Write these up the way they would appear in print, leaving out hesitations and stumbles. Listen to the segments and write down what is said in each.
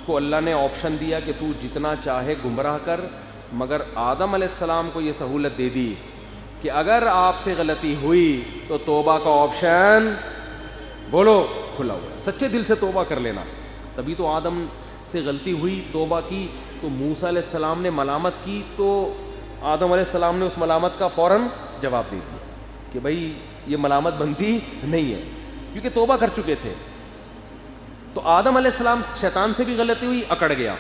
کو اللہ نے آپشن دیا کہ تو جتنا چاہے گمراہ کر، مگر آدم علیہ السلام کو یہ سہولت دے دی کہ اگر آپ سے غلطی ہوئی تو توبہ کا آپشن بولو کھلا ہوا ہے، سچے دل سے توبہ کر لینا۔ تبھی تو آدم سے غلطی ہوئی، توبہ کی، تو موسیٰ علیہ السلام نے ملامت کی تو آدم علیہ السلام نے اس ملامت کا فوراً جواب دے دیا کہ بھائی یہ ملامت بنتی نہیں ہے، کیونکہ توبہ کر چکے تھے۔ تو آدم علیہ السلام، شیطان سے بھی غلطی ہوئی، اکڑ گیا،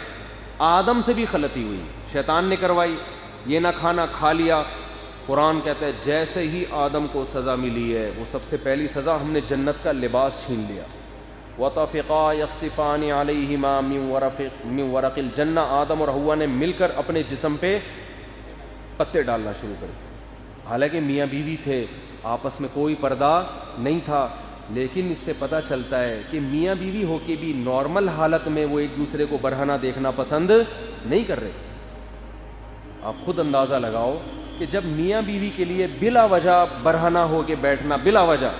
آدم سے بھی غلطی ہوئی، شیطان نے کروائی، یہ نہ کھانا کھا لیا۔ قرآن کہتا ہے جیسے ہی آدم کو سزا ملی ہے، وہ سب سے پہلی سزا، ہم نے جنت کا لباس چھین لیا۔ وَطَفِقَا يَخْصِفَانِ عَلَيْهِمَا مِنْ وَرَقِ الْجَنَّةِ، آدم اور حوا نے مل کر اپنے جسم پہ پتے ڈالنا شروع کر دیے۔ حالانکہ میاں بیوی تھے، آپس میں کوئی پردہ نہیں تھا، لیکن اس سے پتہ چلتا ہے کہ میاں بیوی ہو کے بھی نارمل حالت میں وہ ایک دوسرے کو برہنہ دیکھنا پسند نہیں کر رہے۔ آپ خود اندازہ لگاؤ کہ جب میاں بیوی کے لیے بلا وجہ برہنہ ہو کے بیٹھنا، بلا وجہ،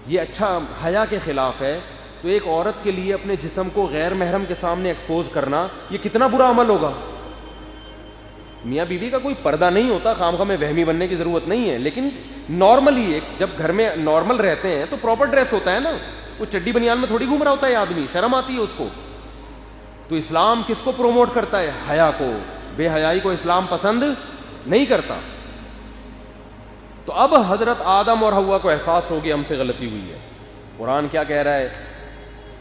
یہ اچھا حیا کے خلاف ہے، تو ایک عورت کے لیے اپنے جسم کو غیر محرم کے سامنے ایکسپوز کرنا یہ کتنا برا عمل ہوگا۔ میاں بیوی کا کوئی پردہ نہیں ہوتا، خام میں وہمی بننے کی ضرورت نہیں ہے، لیکن نارملی جب گھر میں نارمل رہتے ہیں تو پراپر ڈریس ہوتا ہے نا، وہ چڈی بنیان میں تھوڑی گھوم رہا ہوتا ہے آدمی، شرم آتی ہے اس کو۔ تو اسلام کس کو پروموٹ کرتا ہے؟ حیا کو۔ بے حیائی کو اسلام پسند نہیں کرتا۔ تو اب حضرت آدم اور حوا کو احساس ہو گیا ہم سے غلطی ہوئی ہے۔ قرآن کیا کہہ رہا ہے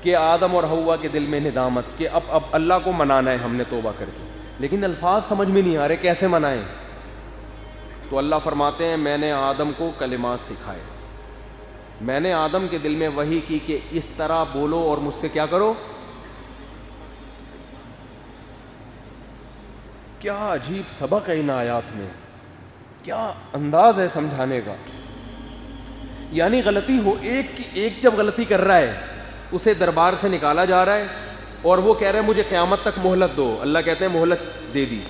کہ آدم اور حوا کے دل میں ندامت کہ اب اللہ کو منانا ہے ہم نے توبہ کر کے، لیکن الفاظ سمجھ میں نہیں آ رہے کیسے منائیں۔ تو اللہ فرماتے ہیں میں نے آدم کو کلمات سکھائے، میں نے آدم کے دل میں وحی کی کہ اس طرح بولو اور مجھ سے کیا کرو۔ کیا عجیب سبق ہے ان آیات میں، کیا انداز ہے سمجھانے کا۔ یعنی غلطی ہو، ایک جب غلطی کر رہا ہے اسے دربار سے نکالا جا رہا ہے اور وہ کہہ رہے ہیں مجھے قیامت تک مہلت دو، اللہ کہتے ہیں مہلت دے دی،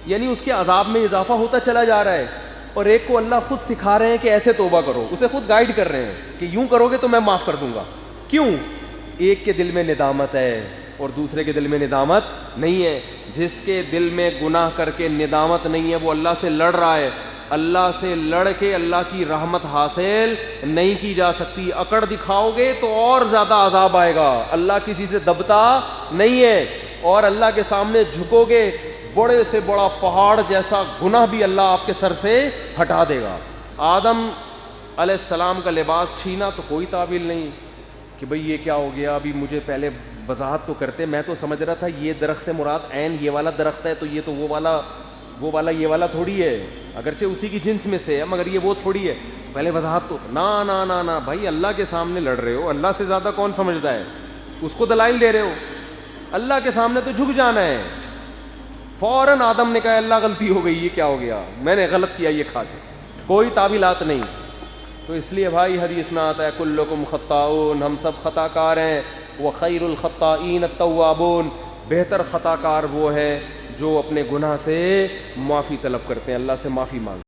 یعنی اس کے عذاب میں اضافہ ہوتا چلا جا رہا ہے۔ اور ایک کو اللہ خود سکھا رہے ہیں کہ ایسے توبہ کرو، اسے خود گائیڈ کر رہے ہیں کہ یوں کرو گے تو میں معاف کر دوں گا۔ کیوں؟ ایک کے دل میں ندامت ہے اور دوسرے کے دل میں ندامت نہیں ہے۔ جس کے دل میں گناہ کر کے ندامت نہیں ہے وہ اللہ سے لڑ رہا ہے، اللہ سے لڑ کے اللہ کی رحمت حاصل نہیں کی جا سکتی۔ اکڑ دکھاؤ گے تو اور زیادہ عذاب آئے گا، اللہ کسی سے دبتا نہیں ہے، اور اللہ کے سامنے جھکو گے بڑے سے بڑا پہاڑ جیسا گناہ بھی اللہ آپ کے سر سے ہٹا دے گا۔ آدم علیہ السلام کا لباس چھینا تو کوئی تعویل نہیں کہ بھئی یہ کیا ہو گیا، ابھی مجھے پہلے وضاحت تو کرتے، میں تو سمجھ رہا تھا یہ درخت سے مراد عین یہ والا درخت ہے، تو یہ تو وہ والا یہ والا تھوڑی ہے، اگرچہ اسی کی جنس میں سے ہے مگر یہ وہ تھوڑی ہے، پہلے وضاحت تو نا نا نا نا بھائی، اللہ کے سامنے لڑ رہے ہو، اللہ سے زیادہ کون سمجھتا ہے، اس کو دلائل دے رہے ہو، اللہ کے سامنے تو جھک جانا ہے۔ فوراً آدم نے کہا اللہ غلطی ہو گئی، یہ کیا ہو گیا، میں نے غلط کیا یہ کھا کے، کوئی تعویلات نہیں۔ تو اس لیے بھائی حدیث میں آتا ہے کلکم خطاؤن، ہم سب خطا کار ہیں، وخیر الخطائین التوابون، بہتر خطا کار وہ ہے جو اپنے گناہ سے معافی طلب کرتے ہیں، اللہ سے معافی مانگتے ہیں۔